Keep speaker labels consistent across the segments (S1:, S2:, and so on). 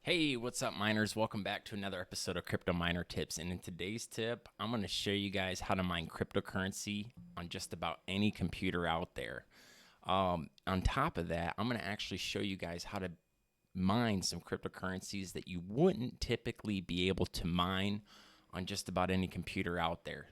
S1: Hey, what's up, miners? Welcome back to another episode of Crypto Miner Tips. And in today's tip, I'm going to show you guys how to mine cryptocurrency on just about any computer out there. On top of that, I'm going to actually show you guys how to mine some cryptocurrencies that you wouldn't typically be able to mine on just about any computer out there.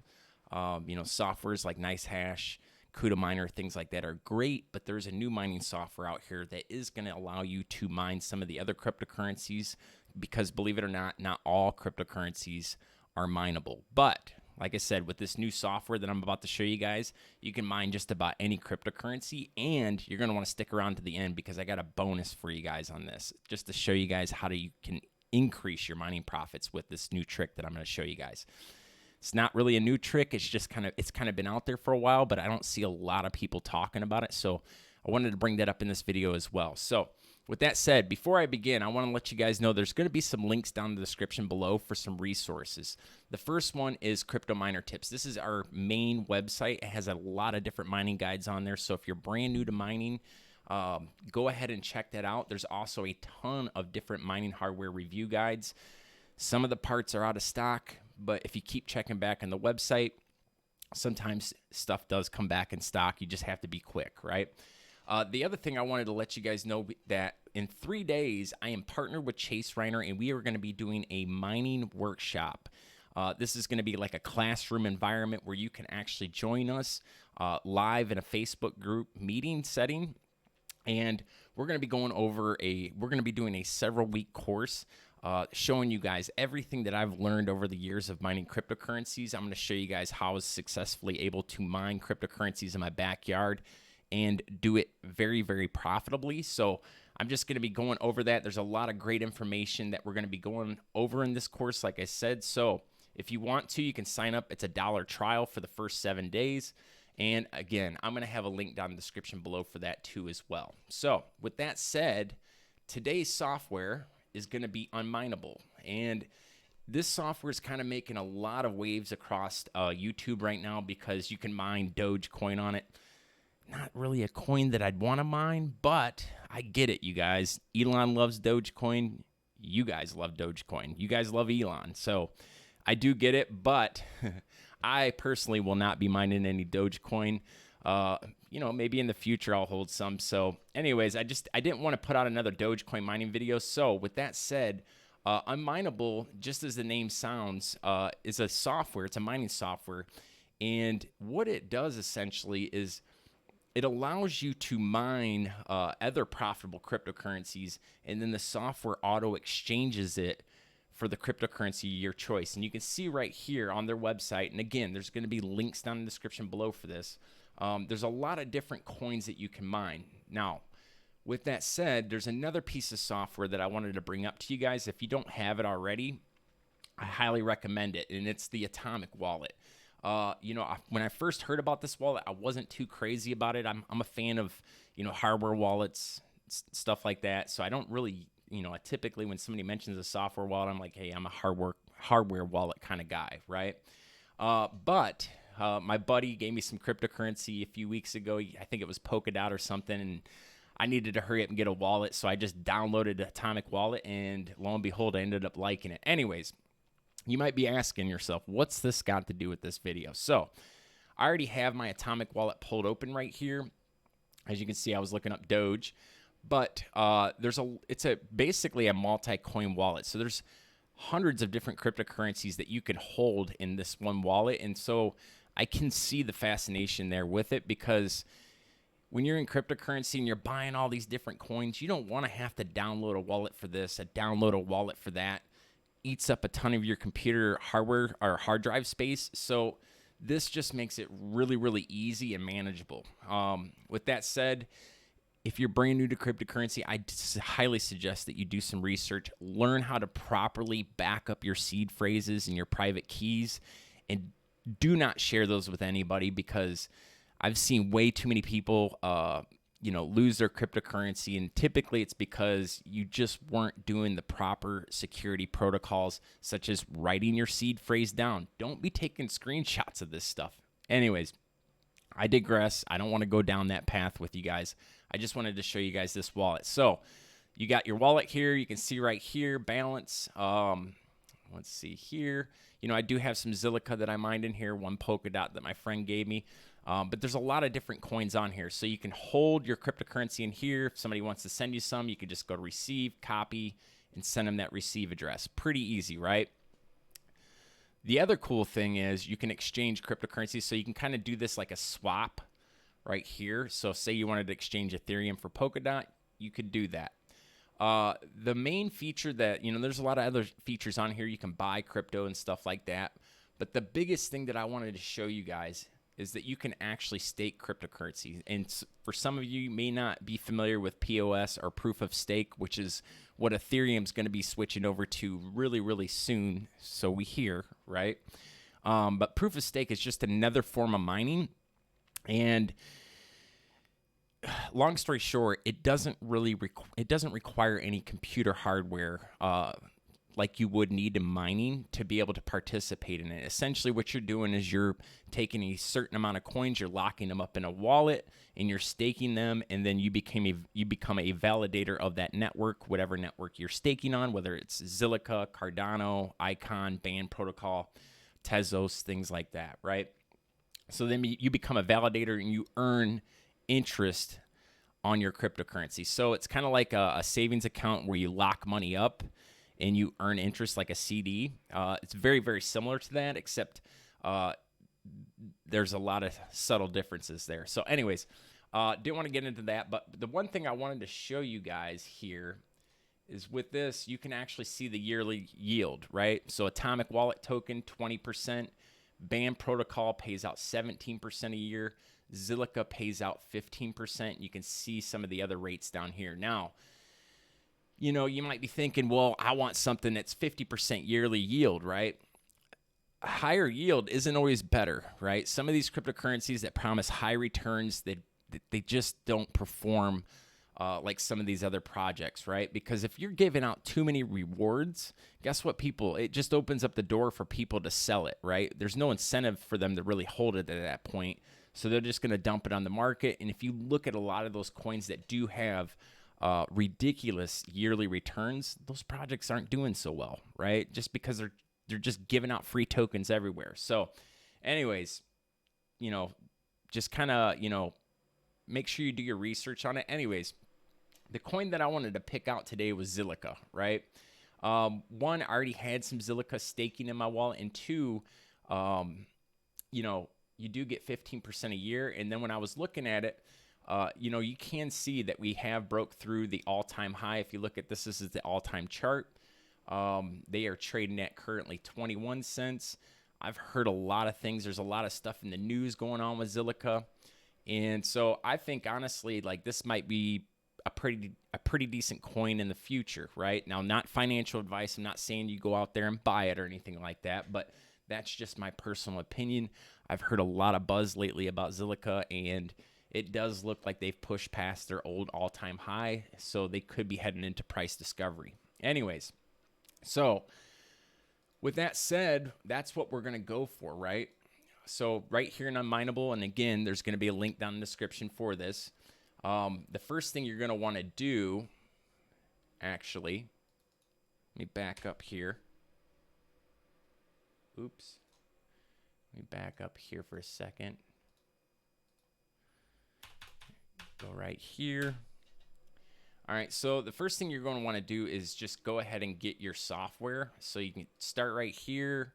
S1: Softwares like NiceHash, CUDA Miner, things like that are great, but there's a new mining software out here that is going to allow you to mine some of the other cryptocurrencies because, believe it or not all cryptocurrencies are mineable. But like I said, with this new software that I'm about to show you guys, you can mine just about any cryptocurrency, and you're going to want to stick around to the end because I got a bonus for you guys on this, just to show you guys how you can increase your mining profits with this new trick that I'm going to show you guys. It's not really a new trick. It's kind of been out there for a while, but I don't see a lot of people talking about it. So I wanted to bring that up in this video as well. So with that said, before I begin, I want to let you guys know there's going to be some links down in the description below for some resources. The first one is Crypto Miner Tips. This is our main website. It has a lot of different mining guides on there. So if you're brand new to mining, go ahead and check that out. There's also a ton of different mining hardware review guides. Some of the parts are out of stock, but if you keep checking back on the website, sometimes stuff does come back in stock. You just have to be quick, right? The other thing I wanted to let you guys know that in 3 days, I am partnered with Chase Reiner, and we are going to be doing a mining workshop. This is going to be like a classroom environment where you can actually join us live in a Facebook group meeting setting. And we're going to be doing a several week course showing you guys everything that I've learned over the years of mining cryptocurrencies. I'm going to show you guys how I was successfully able to mine cryptocurrencies in my backyard and do it very, very profitably. So I'm just going to be going over that. There's a lot of great information that we're going to be going over in this course, like I said. So if you want to, you can sign up. It's a $1 trial for the first 7 days. And again, I'm going to have a link down in the description below for that too as well. So with that said, today's software is going to be Unmineable. And this software is kind of making a lot of waves across YouTube right now because you can mine Dogecoin on it. Not really a coin that I'd want to mine, but I get it, you guys. Elon loves Dogecoin. You guys love Dogecoin. You guys love Elon. So I do get it, but I personally will not be mining any Dogecoin. Maybe in the future I'll hold some. So anyways, I didn't want to put out another Dogecoin mining video. So with that said, Unmineable, just as the name sounds, is a software. It's a mining software. And what it does essentially is it allows you to mine other profitable cryptocurrencies, and then the software auto exchanges it for the cryptocurrency of your choice. And you can see right here on their website, and again, there's going to be links down in the description below for this. There's a lot of different coins that you can mine. Now, with that said, there's another piece of software that I wanted to bring up to you guys. If you don't have it already, I highly recommend it, and it's the Atomic Wallet. When I first heard about this wallet, I wasn't too crazy about it. I'm a fan of, hardware wallets, stuff like that. So I don't really, typically when somebody mentions a software wallet, I'm like, hey, I'm a hardware wallet kind of guy, right? But my buddy gave me some cryptocurrency a few weeks ago. I think it was Polkadot or something, and I needed to hurry up and get a wallet. So I just downloaded Atomic Wallet, and lo and behold, I ended up liking it. Anyways, you might be asking yourself, what's this got to do with this video? So I already have my Atomic Wallet pulled open right here. As you can see, I was looking up Doge, but it's basically a multi-coin wallet. So there's hundreds of different cryptocurrencies that you can hold in this one wallet. And so I can see the fascination there with it, because when you're in cryptocurrency and you're buying all these different coins, you don't want to have to download a wallet for this, download a wallet for that. Eats up a ton of your computer hardware or hard drive space. So this just makes it really, really easy and manageable. With that said, if you're brand new to cryptocurrency, I highly suggest that you do some research, learn how to properly back up your seed phrases and your private keys, and do not share those with anybody, because I've seen way too many people lose their cryptocurrency, and typically it's because you just weren't doing the proper security protocols, such as writing your seed phrase down. Don't be taking screenshots of this stuff. Anyways, I digress. I don't want to go down that path with you guys. I just wanted to show you guys this wallet. So you got your wallet here. You can see right here, balance. Let's see here. I do have some Zilliqa that I mined in here, one polka dot that my friend gave me. But there's a lot of different coins on here. So you can hold your cryptocurrency in here. If somebody wants to send you some, you can just go to receive, copy, and send them that receive address. Pretty easy, right? The other cool thing is you can exchange cryptocurrency. So you can kind of do this like a swap right here. So say you wanted to exchange Ethereum for Polkadot, you could do that. The main feature that, there's a lot of other features on here. You can buy crypto and stuff like that. But the biggest thing that I wanted to show you guys is that you can actually stake cryptocurrency. And for some of you may not be familiar with POS or proof of stake, which is what Ethereum is going to be switching over to really, really soon. So we hear, right? But proof of stake is just another form of mining. And long story short, it doesn't require any computer hardware like you would need in mining to be able to participate in it. Essentially, what you're doing is you're taking a certain amount of coins, you're locking them up in a wallet, and you're staking them, and then you become a validator of that network, whatever network you're staking on, whether it's Zilliqa, Cardano, Icon, Band Protocol, Tezos, things like that, right? So then you become a validator and you earn interest on your cryptocurrency. So it's kind of like a savings account where you lock money up and you earn interest like a CD. It's very, very similar to that, except there's a lot of subtle differences there. So anyways, didn't want to get into that, but the one thing I wanted to show you guys here is with this, you can actually see the yearly yield, right? So Atomic Wallet token, 20%. Band Protocol pays out 17% a year. Zilliqa pays out 15%. You can see some of the other rates down here. Now, you might be thinking, well, I want something that's 50% yearly yield, right? A higher yield isn't always better, right? Some of these cryptocurrencies that promise high returns, they just don't perform like some of these other projects, right? Because if you're giving out too many rewards, guess what, it just opens up the door for people to sell it, right? There's no incentive for them to really hold it at that point. So they're just going to dump it on the market. And if you look at a lot of those coins that do have ridiculous yearly returns, those projects aren't doing so well, right? Just because they're just giving out free tokens everywhere. So anyways, just kind of, make sure you do your research on it. Anyways, the coin that I wanted to pick out today was Zilliqa, right? One, I already had some Zilliqa staking in my wallet, and two, you do get 15% a year. And then when I was looking at it, you can see that we have broke through the all-time high. If you look at this is the all-time chart. They are trading at currently 21 cents. I've heard a lot of things. There's a lot of stuff in the news going on with Zilliqa. And so I think, honestly, like this might be a pretty decent coin in the future, right? Now, not financial advice. I'm not saying you go out there and buy it or anything like that, but that's just my personal opinion. I've heard a lot of buzz lately about Zilliqa, and it does look like they've pushed past their old all-time high, so they could be heading into price discovery. Anyways, so with that said, that's what we're going to go for, right? So right here in Unmineable, and again, there's going to be a link down in the description for this. The first thing you're going to want to do, actually, let me back up here. Oops. Let me back up here for a second. Go right here. All right, so the first thing you're going to want to do is just go ahead and get your software. So you can start right here.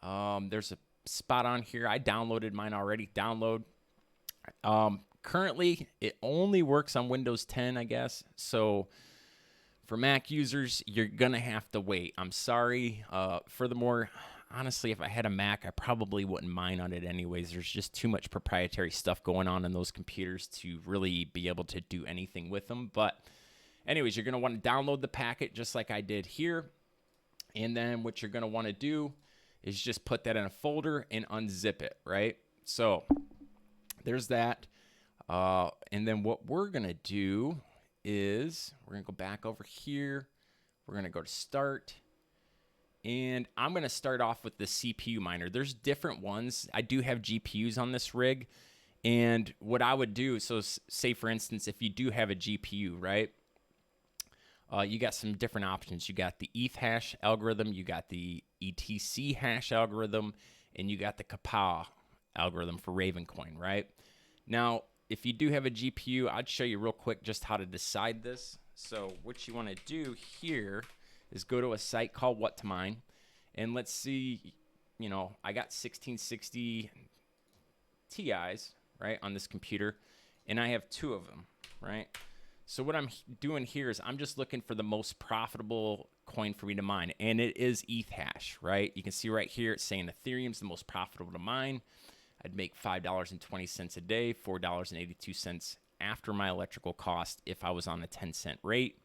S1: There's a spot on here. I downloaded mine already. Download. Currently, it only works on Windows 10, I guess. So for Mac users, you're going to have to wait. I'm sorry. Furthermore, honestly, if I had a Mac, I probably wouldn't mine on it anyways. There's just too much proprietary stuff going on in those computers to really be able to do anything with them. But anyways, you're going to want to download the packet just like I did here. And then what you're going to want to do is just put that in a folder and unzip it, right? So there's that. And then what we're going to do is we're going to go back over here. We're going to go to start. And I'm going to start off with the CPU miner. There's different ones. I do have GPUs on this rig. And what I would do, so say for instance, if you do have a GPU, right? you got some different options. You got the ETH hash algorithm, you got the ETC hash algorithm, and you got the Kapow algorithm for Ravencoin, right? Now, if you do have a GPU, I'd show you real quick just how to decide this. So what you want to do here is go to a site called What to Mine, and let's see, you know, I got 1660 Ti's, right, on this computer, and I have 2 of them, right? So what I'm doing here is I'm just looking for the most profitable coin for me to mine, and it is ETH hash, right? You can see right here it's saying Ethereum's the most profitable to mine. I'd make $5.20 a day, $4.82 after my electrical cost if I was on a 10-cent rate,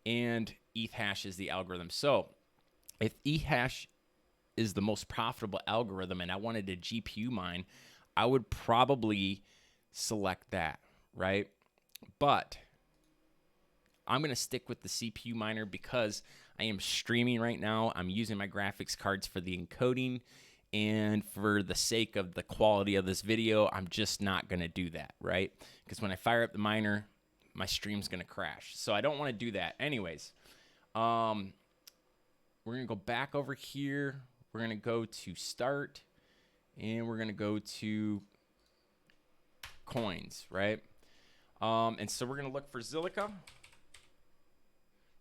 S1: and ETH hash is the algorithm. So if ETH hash is the most profitable algorithm and I wanted a GPU mine, I would probably select that, right? But I'm going to stick with the CPU miner because I am streaming right now. I'm using my graphics cards for the encoding, and for the sake of the quality of this video, I'm just not going to do that, right? Because when I fire up the miner, my stream's going to crash. So I don't want to do that. Anyways, we're going to go back over here. We're going to go to start, and we're going to go to coins, right? And so we're going to look for Zilliqa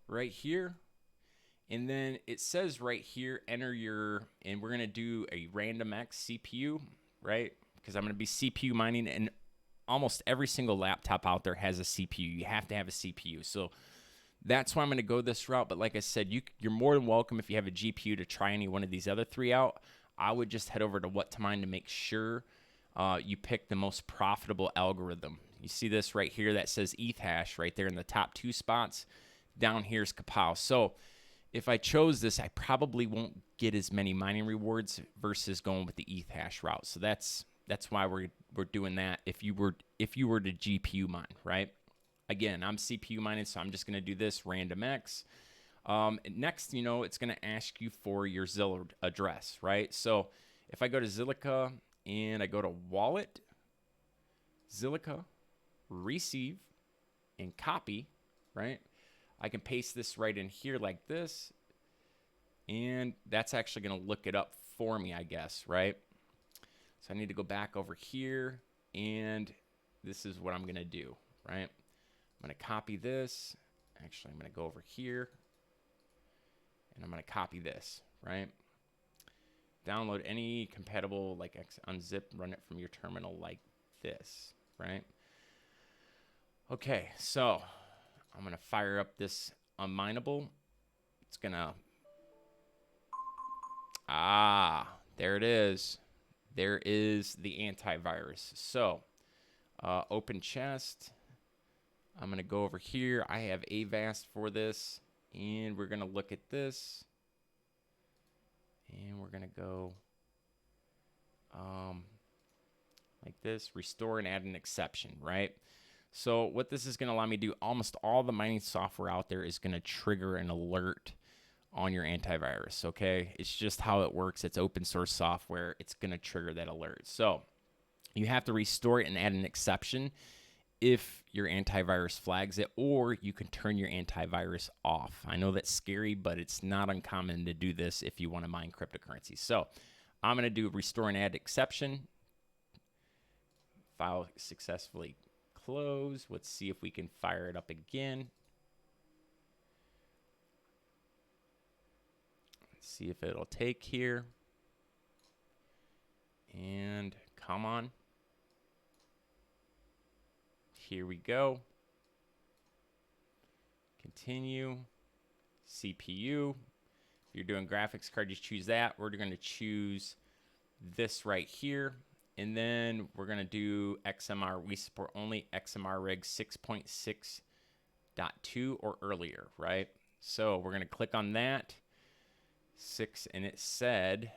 S1: right here. And then it says right here, enter your, and we're going to do a random X CPU, right? Because I'm going to be CPU mining, and almost every single laptop out there has a CPU. You have to have a CPU. So that's why I'm going to go this route. But like I said, you're more than welcome if you have a GPU to try any one of these other 3 out. I would just head over to What to Mine to make sure you pick the most profitable algorithm. You see this right here that says ETH hash right there in the top 2 spots. Down here's Kapow. So if I chose this, I probably won't get as many mining rewards versus going with the ETH hash route. So that's why we're doing that. If you were to GPU mine, right? Again, I'm CPU mining, so I'm just going to do this random X. Next, you know, it's going to ask you for your Zilliqa address, right? So if I go to Zilliqa and I go to Wallet, Zilliqa, Receive, and Copy, right? I can paste this right in here like this, and that's actually going to look it up for me, I guess, right? So I need to go back over here, and this is what I'm going to do, right? I'm going to copy this. Actually, I'm going to go over here, and I'm going to copy this, right? Download any compatible, like unzip, run it from your terminal like this, right? Okay, so I'm going to fire up this Unmineable. It's going to, there it is. There is the antivirus. So, open chest. I'm going to go over here. I have Avast for this, and we're going to look at this. And we're going to go like this, restore and add an exception, right? So what this is going to allow me to do, almost all the mining software out there is going to trigger an alert on your antivirus, okay? It's just how it works. It's open source software. It's going to trigger that alert. So you have to restore it and add an exception if your antivirus flags it, or you can turn your antivirus off. I know that's scary, but it's not uncommon to do this if you want to mine cryptocurrency. So I'm going to do restore and add exception. File successfully close. Let's see if we can fire it up again. Let's see if it'll take here. And come on. Here we go. Continue. CPU. If you're doing graphics card, just choose that. We're going to choose this right here. And then we're going to do XMR. We support only XMR Reg 6.6.2 or earlier, right? So we're going to click on that. 6, and it said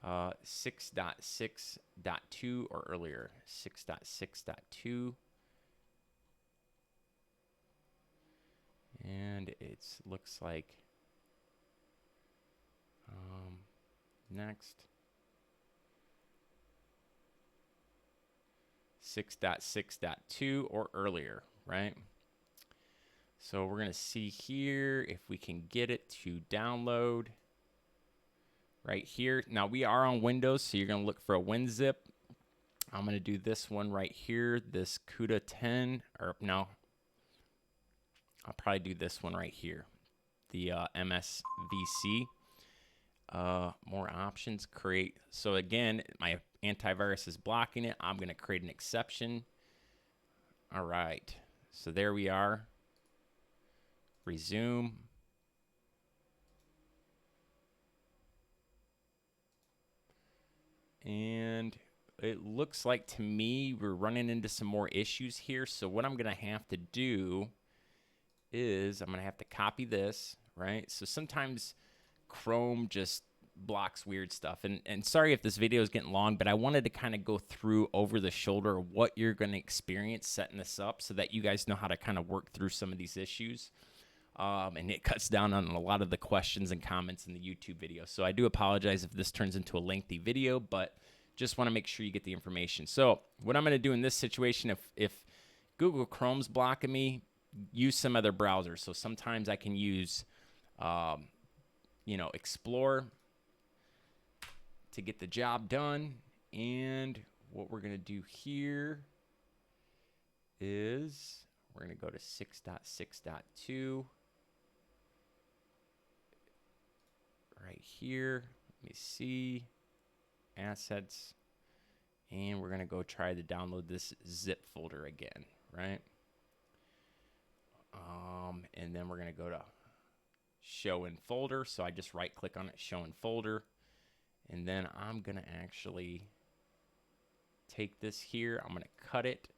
S1: 6.6.2 or earlier. 6.6.2. And it looks like next. 6.6.2 or earlier, right? So we're going to see here if we can get it to download right here. Now we are on Windows, so you're going to look for a WinZip. I'm going to do this one right here, this CUDA 10, or no, I'll probably do this one right here, the MSVC. More options, create. So again, my antivirus is blocking it. I'm going to create an exception. All right, so there we are. Resume. And it looks like to me we're running into some more issues here. So what I'm going to have to do is I'm going to have to copy this, right? So sometimes Chrome just blocks weird stuff. And sorry if this video is getting long, but I wanted to kind of go through over the shoulder what you're going to experience setting this up so that you guys know how to kind of work through some of these issues. And it cuts down on a lot of the questions and comments in the YouTube video. So I do apologize if this turns into a lengthy video, but just want to make sure you get the information. So what I'm going to do in this situation, if Google Chrome's blocking me, use some other browser. So sometimes I can use, Explore to get the job done. And what we're going to do here is we're going to go to 6.6.2. Right here, let me see, assets, and we're gonna go try to download this zip folder again, right? And then we're gonna go to show in folder. So I just right click on it, show in folder, and then I'm gonna actually take this here, I'm gonna cut it,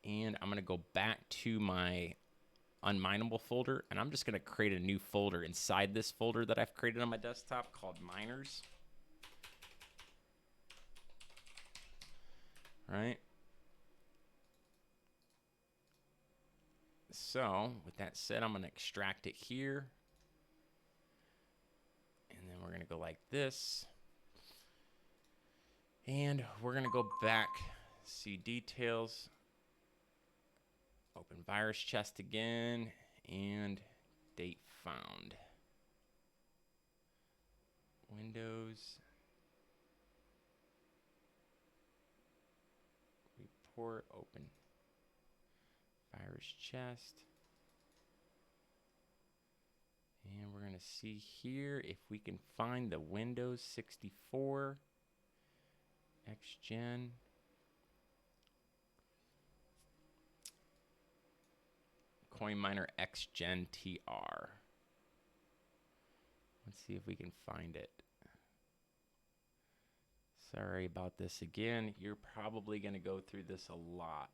S1: and I'm gonna go back to my Unmineable folder, and I'm just going to create a new folder inside this folder that I've created on my desktop called Miners. Right? So, with that said, I'm going to extract it here. And then we're going to go like this. And we're going to go back, see details. Open virus chest again, and date found. Windows. Report, open virus chest. And we're going to see here if we can find the Windows 64 XGen. CoinMiner XGen TR. Let's see if we can find it. Sorry about this again. You're probably going to go through this a lot.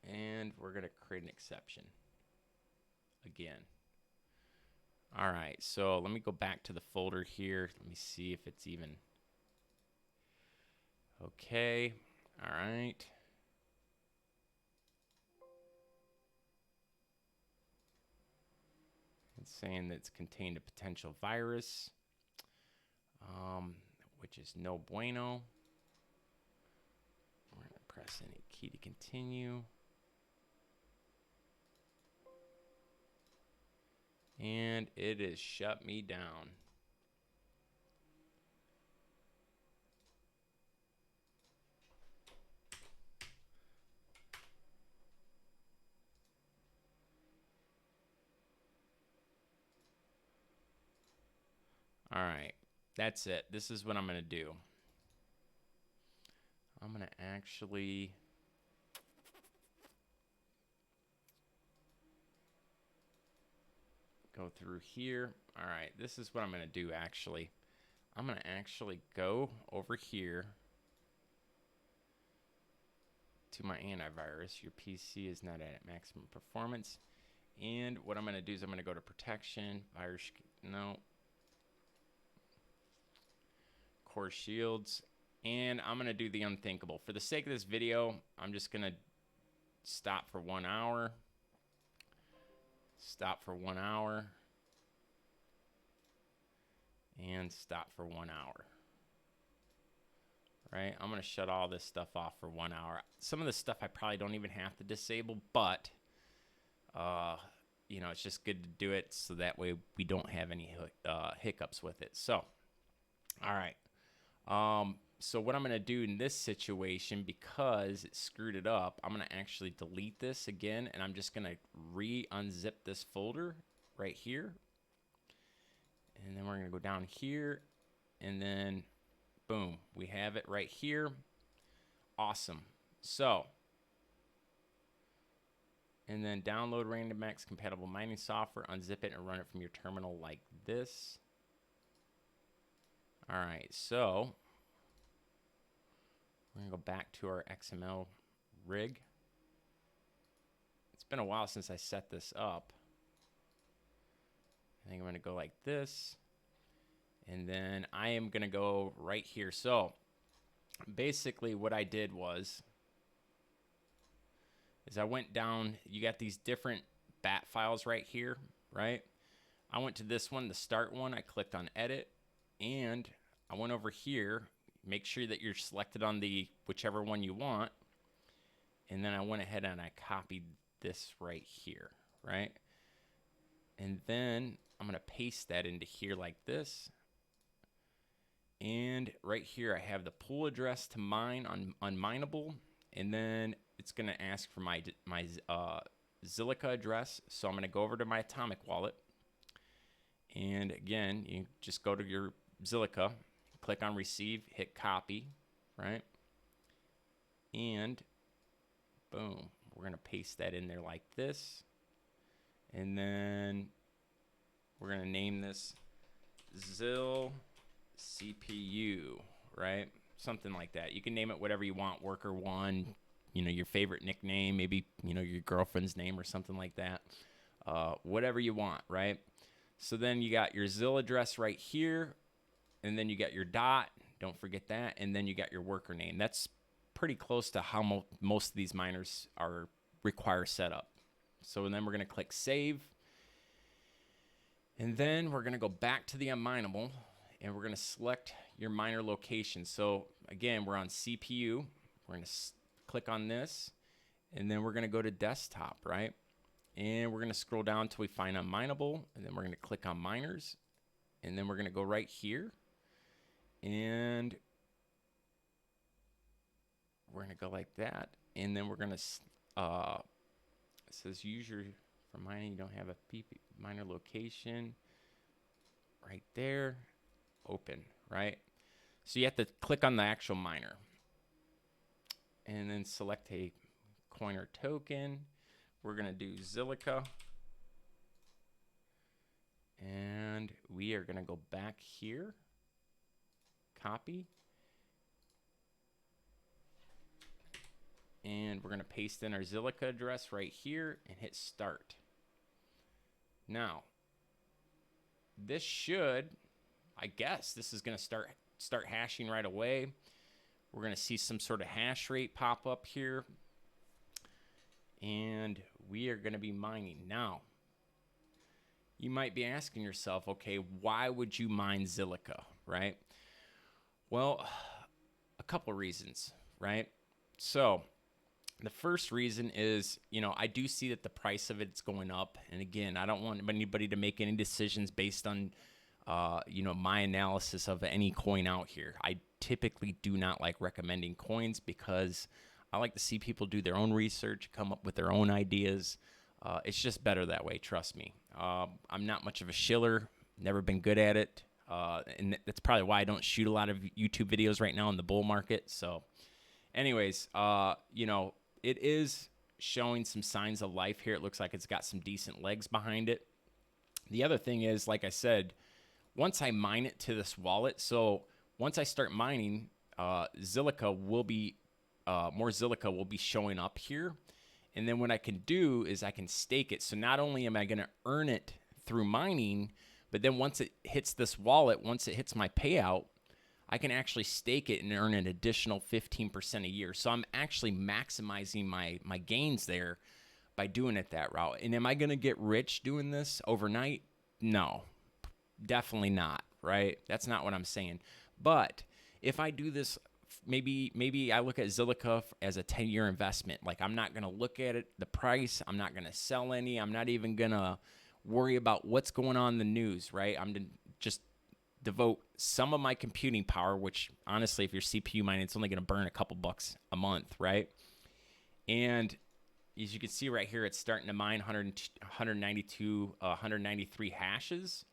S1: And we're going to create an exception again. All right, so let me go back to the folder here. Let me see if it's even. Okay, all right. It's saying that it's contained a potential virus, which is no bueno. We're going to press any key to continue. And it has shut me down. All right, that's it. This is what I'm going to do. I'm going to actually go through here. All right, this is what I'm going to do actually. I'm going to actually go over here to my antivirus. Your PC is not at maximum performance. And what I'm going to do is I'm going to go to protection, virus, no, core shields, and I'm going to do the unthinkable. For the sake of this video, I'm just going to stop for 1 hour. Stop for 1 hour. And stop for 1 hour. right? I'm going to shut all this stuff off for 1 hour. Some of this stuff I probably don't even have to disable, but, you know, it's just good to do it so that way we don't have any hiccups with it. So, all right. So what I'm going to do in this situation, because it screwed it up, I'm going to actually delete this again, and I'm just going to re-unzip this folder right here. And then we're going to go down here, and then boom, we have it right here. Awesome. So, and then download RandomX compatible mining software, unzip it, and run it from your terminal like this. All right, so we're going to go back to our XML rig. It's been a while since I set this up. I think I'm going to go like this. And then I am going to go right here. So basically what I did is I went down. You got these different bat files right here, right? I went to this one, the start one. I clicked on edit, and I went over here. Make sure that you're selected on the whichever one you want. And then I went ahead and I copied this right here, right? And then I'm going to paste that into here like this. And right here I have the pool address to mine on Unmineable. And then it's going to ask for my Zilliqa address. So I'm going to go over to my Atomic wallet. And again, you just go to your Zilliqa, click on receive, hit copy, right? And boom, we're going to paste that in there like this. And then we're going to name this Zil CPU, right? Something like that. You can name it whatever you want, Worker One, you know, your favorite nickname, maybe, you know, your girlfriend's name or something like that. Whatever you want, right? So then you got your Zil address right here, and then you got your dot, don't forget that, and then you got your worker name. That's pretty close to how most of these miners require setup. So then we're going to click save, and then we're going to go back to the Unmineable, and we're going to select your miner location. So again, we're on CPU. We're going to click on this, and then we're going to go to desktop, right? And we're going to scroll down until we find Unmineable, and then we're going to click on miners, and then we're going to go right here, and we're going to go like that, and then we're going to, it says use your, for mining, you don't have a miner location, right there, open, right? So you have to click on the actual miner, and then select a coin or token. We're going to do Zilliqa, and we are going to go back here, copy, and we're going to paste in our Zilliqa address right here and hit start. Now, this should, I guess, this is going to start hashing right away. We're going to see some sort of hash rate pop up here, and we are going to be mining. Now, you might be asking yourself, okay, why would you mine Zilliqa, right? Well, a couple of reasons, right? So the first reason is, you know, I do see that the price of it's going up. And again, I don't want anybody to make any decisions based on, you know, my analysis of any coin out here. I typically do not like recommending coins because I like to see people do their own research, come up with their own ideas. It's just better that way, trust me. I'm not much of a shiller, never been good at it. And that's probably why I don't shoot a lot of YouTube videos right now in the bull market. So anyways, you know, it is showing some signs of life here. It looks like it's got some decent legs behind it. The other thing is, like I said, once I mine it to this wallet, so once I start mining, Zilliqa will be, more Zilliqa will be showing up here. And then what I can do is I can stake it. So not only am I going to earn it through mining, but then once it hits this wallet, once it hits my payout, I can actually stake it and earn an additional 15% a year. So I'm actually maximizing my gains there by doing it that route. And am I going to get rich doing this overnight? No, definitely not, right? That's not what I'm saying. But if I do this maybe I look at Zilliqa as a 10-year investment. Like, I'm not gonna look at it, the price. I'm not gonna sell any. I'm not even gonna worry about what's going on in the news, right? I'm gonna just devote some of my computing power, which honestly, if you're CPU mining, it's only gonna burn a couple bucks a month, right? And as you can see right here, it's starting to mine 192, 193 hashes,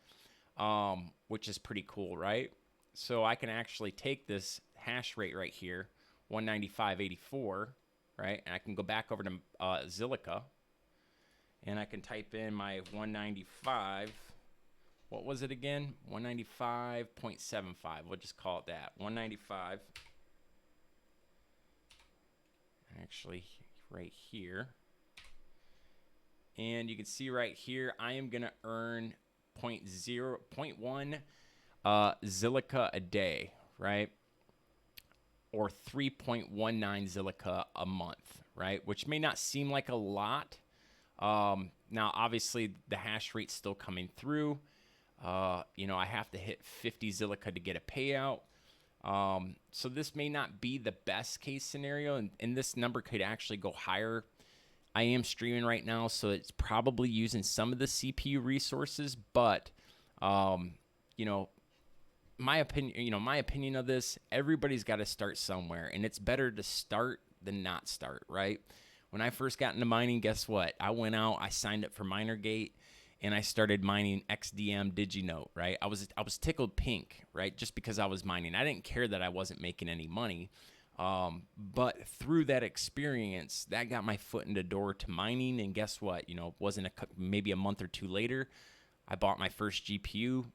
S1: which is pretty cool, right? So I can actually take this hash rate right here, 195.84, right? And I can go back over to Zilliqa, and I can type in my 195. What was it again? 195.75. We'll just call it that. 195. Actually, right here. And you can see right here, I am going to earn 0.1 Zilliqa a day, right? Or 3.19 Zilliqa a month, right? Which may not seem like a lot. Now, obviously, the hash rate's still coming through. You know, I have to hit 50 Zilliqa to get a payout. So this may not be the best case scenario, and this number could actually go higher. I am streaming right now, so it's probably using some of the CPU resources, but, you know, my opinion of this, everybody's got to start somewhere, and it's better to start than not start, right? When I first got into mining, guess what? I went out, I signed up for MinerGate, and I started mining XDM DigiNote, right? I was tickled pink, right? Just because I was mining. I didn't care that I wasn't making any money. But through that experience, that got my foot in the door to mining. And guess what? You know, maybe a month or two later, I bought my first GPU.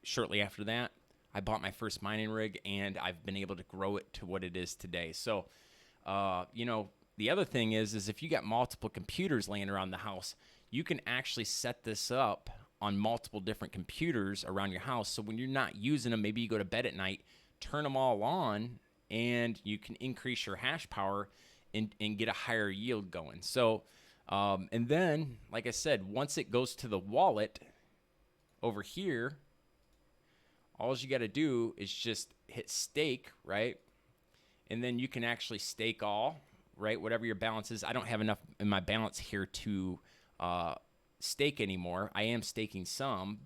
S1: Shortly after that, I bought my first mining rig, and I've been able to grow it to what it is today. So, you know, the other thing is if you got multiple computers laying around the house, you can actually set this up on multiple different computers around your house. So when you're not using them, maybe you go to bed at night, turn them all on, and you can increase your hash power and get a higher yield going. So, and then, like I said, once it goes to the wallet over here, all you got to do is just hit stake, right? And then you can actually stake all, right? Whatever your balance is. I don't have enough in my balance here to stake anymore. I am staking some,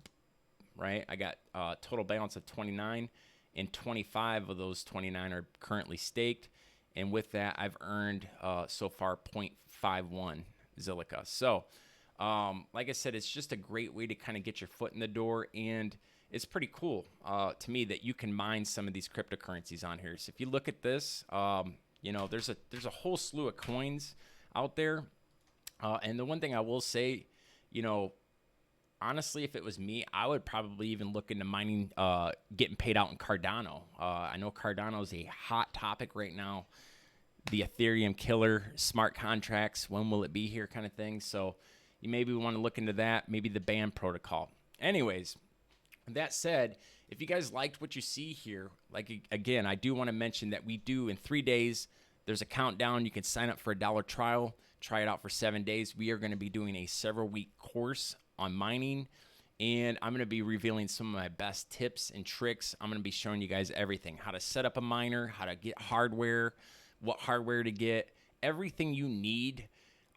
S1: right? I got a total balance of 29, and 25 of those 29 are currently staked. And with that, I've earned so far 0.51 Zilliqa. So, like I said, it's just a great way to kind of get your foot in the door, and it's pretty cool to me that you can mine some of these cryptocurrencies on here. So if you look at this, you know, there's a whole slew of coins out there. And the one thing I will say, you know, honestly, if it was me, I would probably even look into mining, getting paid out in Cardano. I know Cardano is a hot topic right now. The Ethereum killer, smart contracts, when will it be here kind of thing. So you maybe want to look into that, maybe the BAN protocol. Anyways, that said, if you guys liked what you see here, like, again, I do want to mention that we do in 3 days, there's a countdown. You can sign up for a $1 trial, try it out for 7 days. We are going to be doing a several-week course on mining, and I'm going to be revealing some of my best tips and tricks. I'm going to be showing you guys everything, how to set up a miner, how to get hardware, what hardware to get, everything you need.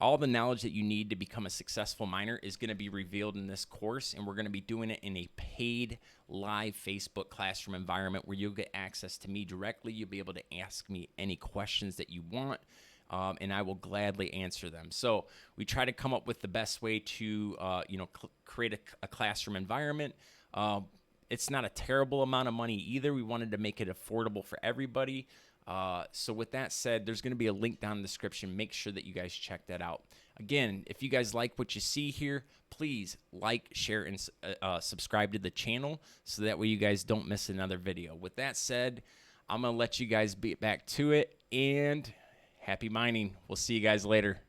S1: All the knowledge that you need to become a successful miner is going to be revealed in this course, and we're going to be doing it in a paid live Facebook classroom environment where you'll get access to me directly. You'll be able to ask me any questions that you want, and I will gladly answer them. So we try to come up with the best way to create a classroom environment. It's not a terrible amount of money either. We wanted to make it affordable for everybody. So with that said, there's going to be a link down in the description. Make sure that you guys check that out. Again, if you guys like what you see here, please like, share, and subscribe to the channel so that way you guys don't miss another video. With that said, I'm going to let you guys get back to it, and happy mining. We'll see you guys later.